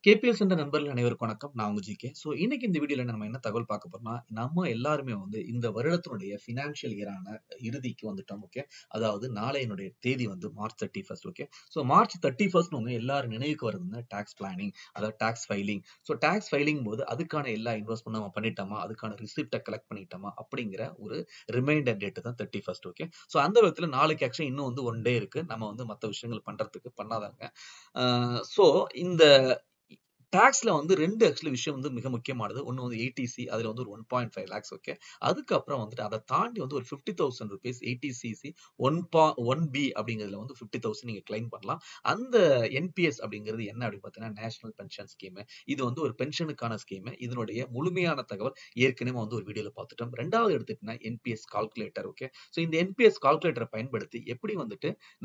KPL சென்ற நண்பர்கள் அனைவருக்கும் வணக்கம். நான் உங்க ஜிகே. இன்னைக்கு இந்த வீடியோல நம்ம என்ன தகவல் பார்க்க போறோம்னா, நம்ம எல்லாருமே இந்த வருடத்தினுடைய ஃபினான்ஷியல் இயரான இறுதிக்கு வந்துட்டோம். ஓகே. அதாவது நாளையினுடைய தேதி மார்ச் 31. ஓகே. மார்ச் 31 எல்லாரும் நினைவுக்கு வருதுன்னா டாக்ஸ் பிளானிங், அதாவது டாக்ஸ் ஃபைலிங். டாக்ஸ் ஃபைலிங் போது அதுக்கான எல்லா இன்வெஸ்ட்மெண்ட் நம்ம பண்ணிட்டோமா, அதுக்கான ரிசிப்ட்ட கலெக்ட் பண்ணிட்டோமா அப்படிங்கிற ஒரு ரிமைண்டர் டேட் தான் 31. ஓகே. அந்த விதத்துல நாளைக்கு ஆக்சுவலி இன்னும் 1 டே இருக்கு. நம்ம மத்த விஷயங்கள் பண்றதுக்கு பண்ணாதாங்க. சோ இந்த டாக்ஸ்ல 2 ஆக்சுவலி விஷயம் மிக முக்கியமானது. ஒண்ணு ஏடிசி அதுல ஒரு 1.5 லேக்ஸ். ஓகே. அதுக்கப்புறம் அதை தாண்டி ஒரு ₹50,000 ஏடிசிசி 1 பி அப்படிங்கிறதுல 50,000 நீங்க கிளைம் பண்ணலாம். அந்த என்பிஎஸ் அப்படிங்கிறது என்ன அப்படின்னு பார்த்தீங்கன்னா நேஷனல் பென்ஷன் ஸ்கீம். இது ஒரு பென்ஷனுக்கான ஸ்கீம். இதனுடைய முழுமையான தகவல் ஏற்கனவே ஒரு வீடியோல பார்த்துட்டோம். ரெண்டாவது எடுத்துக்கிட்டா என்பிஎஸ் கால்குலேட்டர். ஓகே. இந்த என்பிஎஸ் கால்குலேட்டரை பயன்படுத்தி எப்படி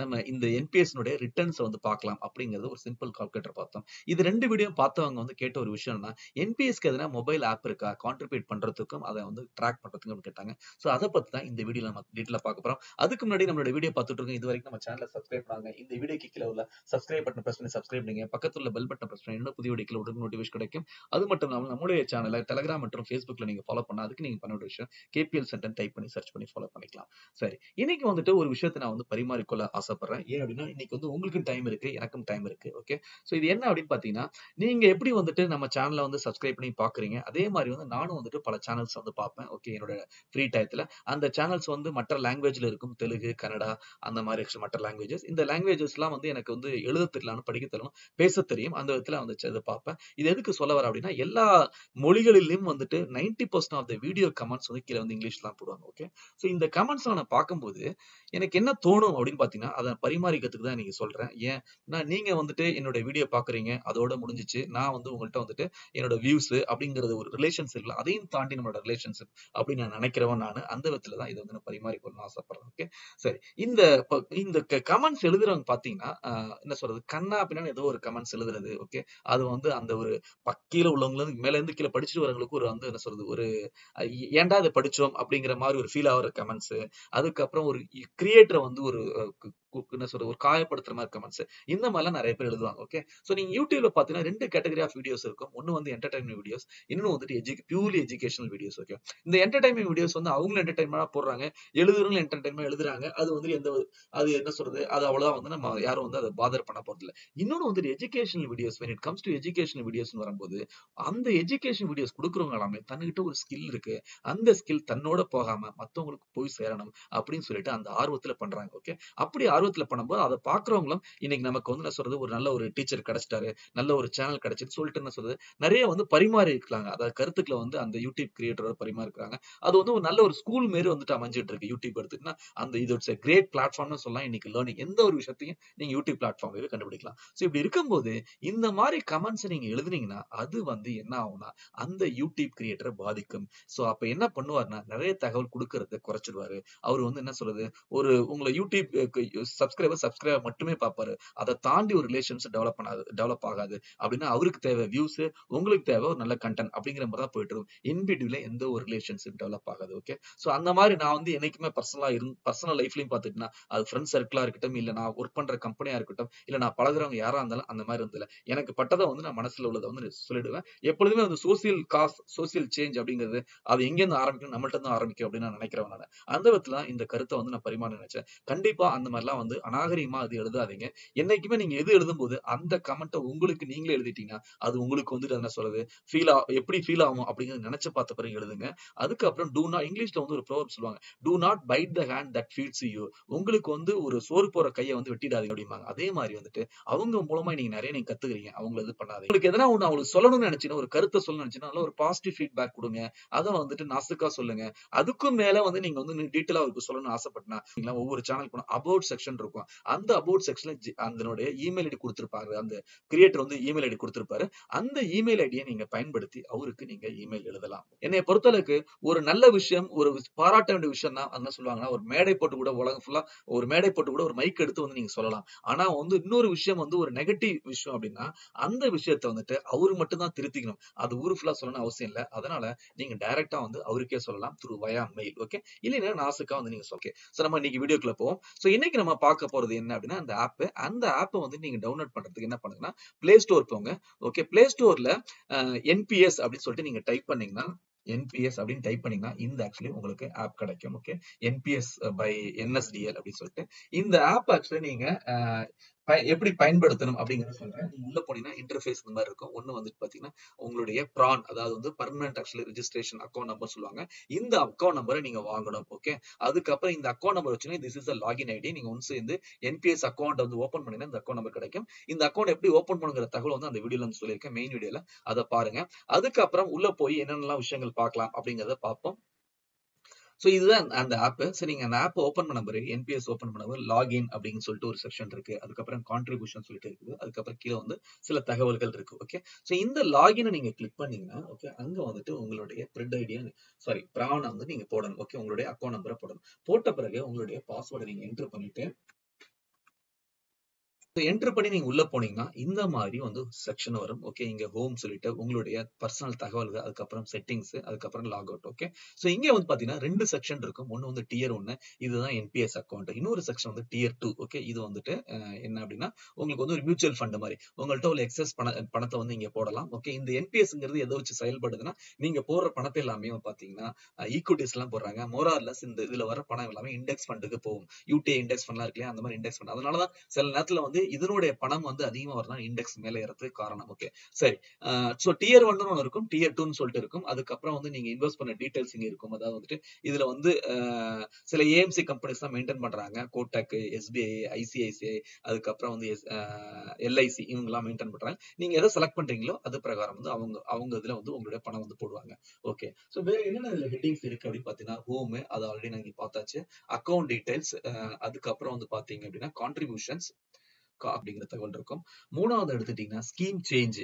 நம்ம இந்த என்பிஎஸ் ரிட்டர்ன்ஸ் பார்க்கலாம் அப்படிங்கிறது ஒரு சிம்பிள் கால்குலேட்டர் பார்த்தோம். இது 2 வீடியோ பார்த்தவங்க கேட்ட ஒரு விஷயம்னா என்பிஎஸ்க்கு எதனா மொபைல் ஆப் இருக்கா கான்ட்ரிபியூட் பண்றதுக்கும் அதை ட்ராக் பண்றதுக்கும் கேட்டாங்க. அதை பத்தி தான் இந்த வீடியோல நம்ம டீட்டெயிலா பார்க்க போறோம். அதுக்கு முன்னாடி நம்மளோட வீடியோ பார்த்துட்டு இருக்கோம். இது வரைக்கும் நம்ம சேனலை சப்ஸ்கிரைப் பண்ணுங்க. இந்த வீடியோக்கு கீழே உள்ள சப்ஸ்கிரைப் பட்டன் பிரஸ் பண்ணி சப்ஸ்கிரைப் பண்ணுங்க. பக்கத்துல உள்ள பெல் பட்டன் பிரஸ் பண்ணி இன்னும் புதிய வீடியோக்கள் உடனே நோட்டிஃபிகேஷன் கிடைக்கும். அது மட்டும் இல்லாமல் நம்மளுடைய சேனலை டெலிகிராம் மற்றும் ஃபேஸ்புக்ல நீங்க ஃபாலோ பண்ணா அதுக்கு நீங்க பண்ண வேண்டிய விஷயம் கேபிஎல் சென்டர் டைப் பண்ணி சர்ச் பண்ணி ஃபாலோ பண்ணிக்கலாம். சரி, இன்னைக்கு ஒரு விஷயத்தை நான் பரிமாறிக்கொள்ள ஆசைப்படுறேன். ஏன் அப்படின்னா இன்னைக்கு உங்களுக்கும் டைம் இருக்கு, எனக்கும் டைம் இருக்கு. ஓகே. இது என்ன அப்படின்னு பாத்தீங்கன்னா, நீங்க எப்படி நம்ம சேனலை சப்ஸ்கிரைப் பண்ணி பாக்குறீங்க, அதே மாதிரி நானும் பல சேனல்ஸ் பார்ப்பேன். ஓகே. என்னோட ஃப்ரீ டயத்துல அந்த சேனல்ஸ் மற்ற லாங்குவேஜ்ல இருக்கும். தெலுங்கு, கன்னடா அந்த மாதிரி மற்ற லாங்குவேஜஸ். இந்த லாங்குவேஜஸ் எல்லாம் எனக்கு எழுத தெரியலாம், படிக்க தெரியலாம், பேச தெரியும். அந்த விதத்துல இதை பார்ப்பேன். இது எதுக்கு சொல்ல வர அப்படின்னா எல்லா மொழிகளிலும் 90% ஆஃப் த வீடியோ கமெண்ட்ஸ் கீழே இங்கிலீஷ்ல தான் போடுவாங்க. ஓகே. இந்த கமெண்ட்ஸ் நான் பார்க்கும்போது எனக்கு என்ன தோணும் அப்படின்னு பாத்தீங்கன்னா அதை பரிமாறிக்கிறதுக்கு தான் நீங்க சொல்றேன். ஏன் நீங்க என்னோட வீடியோ பாக்குறீங்க, அதோட முடிஞ்சிச்சு. நான் உங்கள்ட்ட என்னோட வியூஸ் அப்படிங்கறது ஒரு ரிலேஷன்ஷிப் இல்ல, அதையும் தாண்டி நம்மளோட ரிலேஷன்ஷிப் அப்படின்னு நான் நினைக்கிறவன். நான் அந்த விதத்துல தான் இதை நான் பரிமாறிக்கொள்ளணும்னு ஆசைப்படுறேன். ஓகே. சரி, இந்த இந்த கமெண்ட்ஸ் எழுதுறவங்க பாத்தீங்கன்னா என்ன சொல்றது, கண்ணா அப்படின்னு ஏதோ ஒரு கமெண்ட்ஸ் எழுதுறது. ஓகே. அது அந்த ஒரு கீழே உள்ளவங்க மேல இருந்து கீழே படிச்சுட்டு வரவங்களுக்கு ஒரு என்ன சொல்றது, ஒரு ஏன்டா இதை படிச்சோம் அப்படிங்கிற மாதிரி ஒரு ஃபீல் ஆகிற கமெண்ட்ஸ். அதுக்கப்புறம் ஒரு கிரியேட்டரை ஒரு என்ன சொல்றது, ஒரு காயப்படுத்துற மாதிரி கமெண்ட்ஸ். இந்த மாதிரிலாம் நிறைய பேர் எழுதுவாங்க. ஓகே. நீங்க யூடியூப்ல பாத்தீங்கன்னா 2 கேட்டகரி ஆஃப் வீடியோஸ் இருக்கும். ஒன்னு என்டர்டைன்மெண்ட் வீடியோஸ், இன்னொன்னு பியூர்லி எஜுகேஷனல் வீடியோஸ். ஓகே. இந்த என்டர்டைன்மெண்ட் வீடியோஸ் அவங்களும் என்டர்டைன்மெண்டா போடுறாங்க, எழுதுறவங்களும் என்டர்டைன்மெண்ட் எழுதுறாங்க. அது எந்த அது என்ன சொல்றது, அது அவ்வளவுதான் நம்ம யாரும் அதை பாதர் பண்ண போறது இல்ல. இன்னொன்னு educational videos. when it comes to educational videos வரும்போது அந்த எஜுகேஷன் வீடியோஸ் கொடுக்குறவங்க எல்லாமே தன்கிட்ட ஒரு ஸ்கில் இருக்கு, அந்த ஸ்கில் தன்னோட போகாம மத்தவங்களுக்கு போய் சேரணும் அப்படின்னு சொல்லிட்டு அந்த ஆர்வத்துல பண்றாங்க. ஓகே. அப்படி ஆர்வத்துல பண்ணும்போது அதை பாக்குறவங்களும் இன்னைக்கு நமக்கு என்ன சொல்றது, ஒரு நல்ல ஒரு டீச்சர் கிடைச்சிட்டாரு, நல்ல ஒரு சேனல் கிடைச்சிட்டு சொல்லிட்டு என்ன சொல்றது, நிறைய பரிமாறி இருக்காங்க. அதாவது கருத்துக்களை அந்த யூடியூப் கிரியேட்டரோட பரிமாறி இருக்காங்க. அது ஒரு நல்ல ஒரு ஸ்கூல் மாரி அமைஞ்சிட்டு இருக்கு. யூடியூப் எடுத்துக்கிட்டா அந்த இது ஒரு கிரேட் பிளாட்ஃபார்ம்னு சொல்லலாம். இன்னைக்கு லேர்னிங் எந்த ஒரு விஷயத்தையும் நீங்க யூடியூப் பிளாட்ஃபார்ம்லயே கண்டுபிடிக்கலாம். இப்படி இருக்கும்போது இந்த மாதிரி கமெண்ட்ஸ் நீங்க எழுதுனீங்கன்னா அது என்ன ஆகும்னா அந்த யூடியூப் கிரியேட்டரை பாதிக்கும். அப்ப என்ன பண்ணுவாருன்னா நிறைய தகவல் கொடுக்கறத குறைச்சிடுவாரு. அவர் என்ன சொல்றது, ஒரு உங்களை யூடியூப் சப்ஸ்கிரைபர் மட்டுமே பார்ப்பாரு. அதை தாண்டி ஒரு ரிலேஷன்ஸ் டெவலப் ஆகாது. அப்படின்னா அவருக்கு தேவை வியூஸ், உங்களுக்கு தேவை ஒரு நல்ல கண்டென்ட் அப்படிங்கிற மாதிரி தான் போயிட்டு இருக்கும். இன்பிட்வீன்ல எந்த ஒரு ரிலேஷன்ஷிப் டெவலப் ஆகாது. ஓகே. அந்த மாதிரி நான் என்னைக்குமே பர்சனல் லைஃப்லயும் பாத்துக்கிட்டா அது ஃப்ரெண்ட்ஸ் சர்க்கிளா இருக்கட்டும், இல்ல நான் ஒர்க் பண்ற கம்பெனியா இருக்கட்டும், இல்ல நான் பழகுறவங்க யாரா இருந்தாலும் அந்த மாதிரி இருந்ததுல எனக்கு பட்டதை நான் மனசுல உள்ளதை சொல்லிடுவேன். எப்பொழுதுமே சோசியல் காஸ், சோசியல் சேஞ்ச் அப்படிங்கிறது அது எங்க இருந்து ஆரம்பிக்கும், நம்மள்ட்ட இருந்து ஆரம்பிக்கும் அப்படின்னு நான் நினைக்கிறேன். நான் அந்த விதத்துல இந்த கருத்தை நான் பரிமாற நினைச்சேன். கண்டிப்பா அந்த மாதிரிலாம் அநாகரிகமா அது எழுதாதீங்க. என்னைக்குமே நீங்க எது எழுதும்போது அந்த கமெண்ட்டை உங்களுக்கு நீங்களே எழுதிட்டீங்கன்னா அது உங்களுக்கு என்ன சொல்றது, எப்படி ஃபீல் ஆகும் அப்படிங்கறத நினைச்சு பார்த்த பிறகு எழுதுங்க. அதுக்கப்புறம் டூ நாட், இங்கிலீஷ்ல ஒரு ப்ரோவர்ப் சொல்லுவாங்க, do not bite the hand that feeds you. உங்களுக்கு ஒரு சோறு போற கையை வெட்டிடாதீங்க அப்படிம்பாங்க. அதே மாதிரி அவங்க மூலமா நீங்க நிறைய கத்துக்கிறீங்க. அவங்கள இது பண்ணாதீங்க. உங்களுக்கு எதனா ஒண்ணு அவங்களுக்கு சொல்லணும்னு நினைச்சீங்கன்னா, ஒரு கருத்தை சொல்லணும்னு நினைச்சீங்கன்னா நல்ல ஒரு பாசிட்டிவ் ஃபீட்பேக் கொடுங்க. அதை நாசுக்கா சொல்லுங்க. அதுக்கும் மேல நீங்க டீட்டெயிலா அவருக்கு சொல்லணும்னு ஆசைப்பட்டா ஒவ்வொரு சேனல் போனா அபவுட் செக்ஷன் இருக்கும். அந்த அபவுட் செக்ஷன்ல அதனுடைய இமெயில் ஐடி கொடுத்திருப்பாங்க. அந்த கிரியேட்டர் இமெயில் ஐடி கொடுத்திருப்பாரு. அந்த இமெயில் ஐடியை நீங்க பயன்படுத்தி அவருக்கு நீங்க இமெயில் எழுதலாம். என்னைய பொறுத்தளவுக்கு ஒரு நல்ல விஷயம், ஒரு பாராட்ட வேண்டிய விஷயம் தான் என்ன சொல்லுவாங்கன்னா, ஒரு மேடை போட்டு கூட உலகம் ஃபுல்லா ஒரு மேடை போட்டு கூட ஒரு மைக் எடுத்து நீங்க சொல்லலாம். ஆனா இன்னொரு விஷயம் ஒரு நெகட்டிவ் விஷயம் அப்படின்னா அந்த விஷயத்தை அவரு மட்டும் தான் திருத்திக்கணும். அது ஊரு ஃபுல்லா சொல்லணும்னு அவசியம் இல்ல. அதனால நீங்க டைரக்டா அவருக்கே சொல்லலாம் த்ரூ வயா மெயில். ஓகே. இல்லைன்னா நாசுக்கா நீங்க சொல்லுங்க. நம்ம இன்னைக்கு வீடியோக்குள்ள போவோம். இன்னைக்கு நம்ம நம்ம பார்க்க போறது என்ன அப்படின்னா அந்த ஆப் வந்து நீங்க டவுன்லோட் பண்றதுக்கு என்ன பண்ணுங்கன்னா பிளே ஸ்டோர் போங்க. ஓகே, பிளே ஸ்டோர்ல என்பிஎஸ் அப்படின்னு சொல்லிட்டு நீங்க டைப் பண்ணீங்கன்னா என்பிஎஸ் அப்படின்னு டைப் பண்ணீங்கன்னா இந்த ஆக்சுவலி உங்களுக்கு ஆப் கிடைக்கும். ஓகே, என்பிஎஸ் பை என்எஸ்டிஎல் அப்படின்னு சொல்லிட்டு இந்த ஆப் ஆக்சுவலி நீங்க எப்படி பயன்படுத்தணும் அப்படிங்கறத சொல்றேன். நீங்க உள்ள போனீங்கன்னா இன்டர்ஃபேஸ் இந்த மாதிரி இருக்கும். ஒண்ணு வந்துட்டு பாத்தீங்கன்னா உங்களுடைய பிரான், அதாவது வந்து permanent actually registration account number சொல்லுவாங்க. இந்த அக்கௌண்ட் நம்பரை நீங்க வாங்கணும். ஓகே, அதுக்கப்புறம் இந்த அக்கௌண்ட் நம்பர் வச்சுன்னா திஸ் இஸ் லாகின் ஐடி. நீங்க ஒன்ஸ் இந்த என்பிஎஸ் அக்கௌண்ட் வந்து ஓபன் பண்ணீங்கன்னா இந்த அக்கௌண்ட் நம்பர் கிடைக்கும். இந்த அக்கௌண்ட் எப்படி ஓபன் பண்ணுங்கிற தகவல் வந்து அந்த வீடியோல வந்து சொல்லியிருக்கேன், மெயின் வீடியோல. அதை பாருங்க. அதுக்கப்புறம் உள்ள போய் என்னென்னலாம் விஷயங்கள் பார்க்கலாம் அப்படிங்கறத பார்ப்போம். சோ இதுதான் அந்த ஆப். சோ நீங்க அந்த ஆப் ஓபன் பண்ண பிறகு என்பிஎஸ் ஓபன் பண்ண பிறகு லாகின் அப்படின்னு சொல்லிட்டு ஒரு செக்ஷன் இருக்கு. அதுக்கப்புறம் கான்ட்ரிபியூஷன் சொல்லிட்டு இருக்குது. அதுக்கப்புறம் கீழே வந்து சில தகவல்கள் இருக்கு. ஓகே, சோ இந்த லாகினை நீங்க கிளிக் பண்ணீங்கன்னா ஓகே, அங்க வந்துட்டு உங்களுடைய பிரெட் ஐடியா பிரான் வந்து நீங்க போடணும். ஓகே, உங்களுடைய அக்கௌண்ட் நம்பரை போடணும். போட்ட பிறகு உங்களுடைய பாஸ்வேர்டை நீங்க என்டர் பண்ணிட்டு என்டர் பண்ணி நீங்க உள்ள போனீங்கன்னா இந்த மாதிரி வந்து செக்ஷன் வரும். ஓகே, இங்க ஹோம் சொல்லிட்டு உங்களுடைய பர்சனல் தகவல்கள், அதுக்கப்புறம் செட்டிங்ஸ், அதுக்கப்புறம் லாக் அவுட். ஓகே, சோ இங்க வந்து பாத்தீங்கன்னா 2 செக்ஷன் இருக்கும். ஒன்னு வந்து டியர் 1, இதுதான் என்பிஎஸ் அக்கௌண்ட். இன்னொரு செக்ஷன் வந்து டியர் 2. ஓகே, இது வந்துட்டு என்ன அப்படின்னா உங்களுக்கு வந்து ஒரு மியூச்சுவல் ஃபண்ட் மாதிரி உங்கள்ட்ட ஒரு எக்ஸஸ் பணத்தை வந்து இங்க போடலாம். ஓகே, இந்த என்பிஎஸ்ங்கிறது எதை வச்சு செயல்படுதுன்னா நீங்க போடுற பணத்தை எல்லாமே பாத்தீங்கன்னா ஈக்விட்டிஸ் எல்லாம் போடுறாங்க. மோரார்லஸ் இந்த இதுல வர பணம் எல்லாமே இண்டெக்ஸ் ஃபண்டுக்கு போகும். யூடிஐ இண்டெக்ஸ் ஃபண்ட்லாம் இருக்கு, அந்த மாதிரி இண்டெக்ஸ் ஃபண்ட். அதனாலதான் சில நேரத்துல வந்து இதனுடைய பணம் வந்து அதிகமா வரலாம், இண்டெக்ஸ் மேல ஏறதுக்கு காரணம். ஓகே, சரி. சோ டியர் 1 ஒன்னு இருக்கும், டியர் 2 சொல்லிட்டு இருக்கும். அதுக்கப்புறம் வந்து நீங்க இன்வெஸ்ட் பண்ண டீடைல்ஸ் இங்க இருக்கும். அதாவது வந்துட்டு இதுல வந்து சில ஏஎம்சி கம்பெனிஸ் தான் மெயின்டைன் பண்றாங்க. கோட்டக், எஸ்பிஐ, ஐசிஐசிஐ, அதுக்கப்புறம் வந்து எல்ஐசி இவங்க எல்லாம் மெயின்டைன் பண்றாங்க. நீங்க எதை செலக்ட் பண்றீங்களோ அது பிரகாரம் வந்து அவங்க இதுல வந்து உங்களுடைய பணம் வந்து போடுவாங்க. ஓகே, சோ வேற என்னென்ன இதுல ஹெட்டிங்ஸ் இருக்கு அப்படின்னு பாத்தீங்கன்னா ஹோம், அது ஆல்ரெடி நாங்க பார்த்தாச்சு. அக்கௌண்ட் டீடைல்ஸ், அதுக்கப்புறம் வந்து பாத்தீங்க அப்படின்னா கான்ட்ரிபியூஷன்ஸ் அப்படிங்கிற தகவல் இருக்கும். மூணாவது எடுத்துட்டீங்கன்னா scheme change,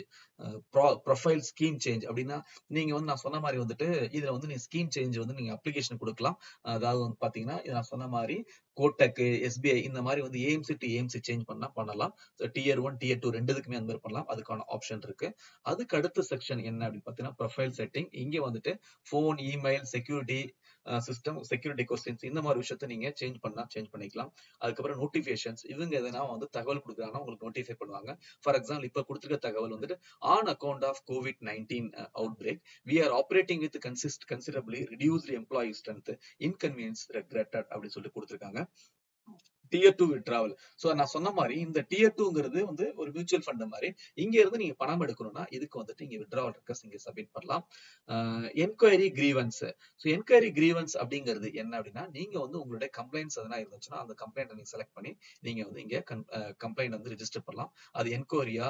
profile scheme change அப்படின்னா நீங்க வந்து நான் சொன்ன மாதிரி வந்துட்டு இதுல வந்து நீங்க ஸ்கீம் சேஞ்ச் வந்து நீங்க அப்ளிகேஷன் கொடுக்கலாம். அதாவது வந்து பாத்தீங்கன்னா நான் சொன்ன மாதிரி கோட்டக், எஸ்பிஐ இந்த மாதிரி வந்து ஏஎம்சி டு ஏஎம்சி சேஞ்ச் பண்ணலாம். டியர் 1, டியர் 2 ரெண்டுக்குமே அந்த மாதிரி பண்ணலாம். அதுக்கான ஆப்ஷன் இருக்கு. அதுக்கு அடுத்த செக்ஷன் என்ன அப்படின்னு பாத்தீங்கன்னா ப்ரொஃபைல் செட்டிங். இங்க வந்துட்டு phone, email, security system, security questions இந்த மாதிரி விஷயத்தை நீங்க சேஞ்ச் பண்ணிக்கலாம். அதுக்கப்புறம் நோட்டிபிகேஷன்ஸ், இவங்க எதனா வந்து தகவல் கொடுக்குறாங்கன்னா உங்களுக்கு நோட்டிஃபை பண்ணுவாங்க. ஃபார் எக்ஸாம்பிள் இப்ப கொடுத்துருக்க தகவல் வந்துட்டு on account of COVID-19 outbreak we are operating with considerably reduced employee strength, inconvenience regretted அப்படின்னு சொல்லி கொடுத்துருக்காங்க. Dear 2 withdrawal. சோ நான் சொன்ன மாதிரி இந்த டியர் 2ங்கிறது வந்து ஒரு மியூச்சுவல் ஃபண்ட் மாதிரி. இங்க இருந்து நீங்க பணம் எடுக்கணும்னா இதுக்கு வந்துட்டு இங்க விட்ராவல் ரிக்வெஸ்ட் இங்க சப்மிட் பண்ணலாம். Enquiry grievance. So enquiry grievance அப்படிங்கிறது என்ன அப்படின்னா நீங்க வந்து உங்களுடைய கம்ப்ளைண்ட்ஸ் எதனா இருந்துச்சுன்னா அந்த கம்ப்ளைண்ட் நீங்க செலக்ட் பண்ணி நீங்க வந்து இங்க கம்ப்ளைண்ட் வந்து ரெஜிஸ்டர் பண்ணலாம். அது என்கொயரியா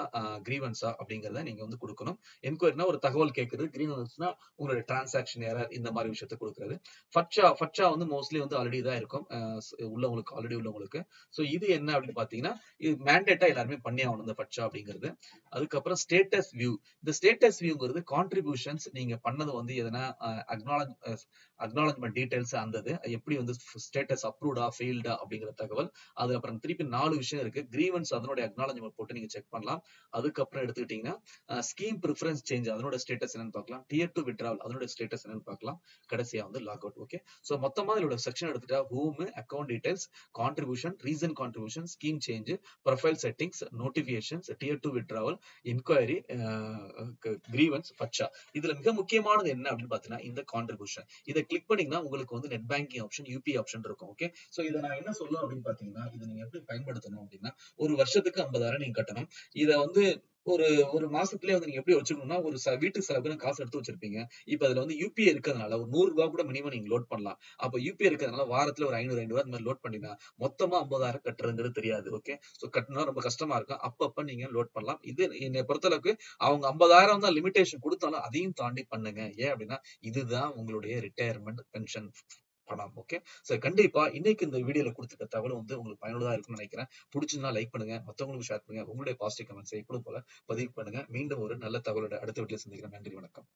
கிரீவன்ஸா அப்படிங்கறத நீங்க வந்து கொடுக்கணும். என்கொயரினா ஒரு தகவல் கேட்கறது, கிரீவன்ஸ்னா உங்களுடைய டிரான்சாக்ஷன் எரர் இந்த மாதிரி விஷயத்தை கொடுக்கறது. ஃபட்சா வந்து மோஸ்ட்லி வந்து ஆல்ரெடி தான் இருக்கும் உள்ளவங்களுக்கு, ஆல்ரெடி உள்ளவங்களுக்கு. சோ இது என்ன அப்படின்னு பாத்தீங்கன்னா இது மேண்டேட்டா எல்லாருமே பண்ணி ஆகணும் இந்த ஃபட்சா அப்படிங்கிறது. அதுக்கப்புறம் ஸ்டேட்டஸ் வியூ. இந்த ஸ்டேட்டஸ் வியூங்கிறது கான்ட்ரிபியூஷன்ஸ் நீங்க பண்ணது வந்து எதனா அக்னாலஜ்மெண்ட் டீடைல்ஸ் அந்தது எப்படி வந்து ஸ்டேட்டஸ் அப்ரூவ்டா ஃபெயில்டா அப்படிங்கிற தகவல். அது அப்புறம் திருப்பி 4 விஷயம் இருக்கு. கிரீவன்ஸ் அதனுடைய அக்னாலஜ்மெண்ட் போட்டு நீங்க செக் பண்ணலாம். அதுக்கப்புறம் எடுத்துக்கிட்டீங்கன்னா ஸ்கீம் ப்ரிஃபரன்ஸ் சேஞ்ச் அதனோட ஸ்டேட்டஸ் என்னன்னு பார்க்கலாம். டியர் 2 விட்ராவல் அதனோட ஸ்டேட்டஸ் என்னன்னு பார்க்கலாம். கடைசியா வந்து லாக் அவுட். ஓகே, சோ மொத்தமா இதோட செக்ஷன் எடுத்துட்டா home, account details, contribution, reason contribution, scheme change, profile settings, notifications, tier 2 withdrawal, enquiry, grievance, FATCA. இதுல மிக முக்கியமானது என்ன அப்படின்னு பாத்தீங்கன்னா இந்த கான்ட்ரிபியூஷன். இதை கிளிக் பண்ணீங்கன்னா உங்களுக்கு வந்து net banking option, UPI option இருக்கும். ஓகே, சோ இதை நான் என்ன சொல்லுவேன் அப்படின்னு பாத்தீங்கன்னா இதை நீங்க எப்படி பயன்படுத்தணும் அப்படின்னா ஒரு வருஷத்துக்கு 50,000 நீங்க கட்டணும். இதை வந்து ஒரு மாசத்துலயே வந்து நீங்க எப்படி வச்சுக்கணும்னா ஒரு வீட்டுக்கு சில பேர் காசு எடுத்து வச்சிருப்பீங்க. இப்ப அதுல வந்து யூபிஐ இருக்கிறதுனால ஒரு 100 ரூபாய் கூட மினிமம் நீங்க லோட் பண்ணலாம். அப்ப யூபிஐ இருக்கிறதுனால வாரத்துல ஒரு 500 ரூபாய் இந்த மாதிரி லோட் பண்ணினா மொத்தமா 50,000 கட்டுறதுங்கிறது தெரியாது. ஓகே, சோ கட்டினா ரொம்ப கஷ்டமா இருக்கும். அப்பப்ப நீங்க லோட் பண்ணலாம். இது என்னை பொறுத்தளவுக்கு அவங்க 50,000 தான் லிமிடேஷன் கொடுத்தாலும் அதையும் தாண்டி பண்ணுங்க. ஏன் அப்படின்னா இதுதான் உங்களுடைய ரிட்டையர்மெண்ட் பென்ஷன் பணம். ஓகே, சோ கண்டிப்பா இன்னைக்கு இந்த வீடியோல கொடுத்துருக்க தகவல் வந்து உங்களுக்கு பயனுள்ளதா இருக்கும்னு நினைக்கிறேன். பிடிச்சிருந்தா லைக் பண்ணுங்க, மத்தவங்களுக்கு ஷேர் பண்ணுங்க, உங்களுடைய பாசிட்டிவ் கமெண்ட்ஸ் எப்பவும் போல பதிவு பண்ணுங்க. மீண்டும் ஒரு நல்ல தகவலோட அடுத்த வீடியோல சந்திக்கிறேன். நன்றி, வணக்கம்.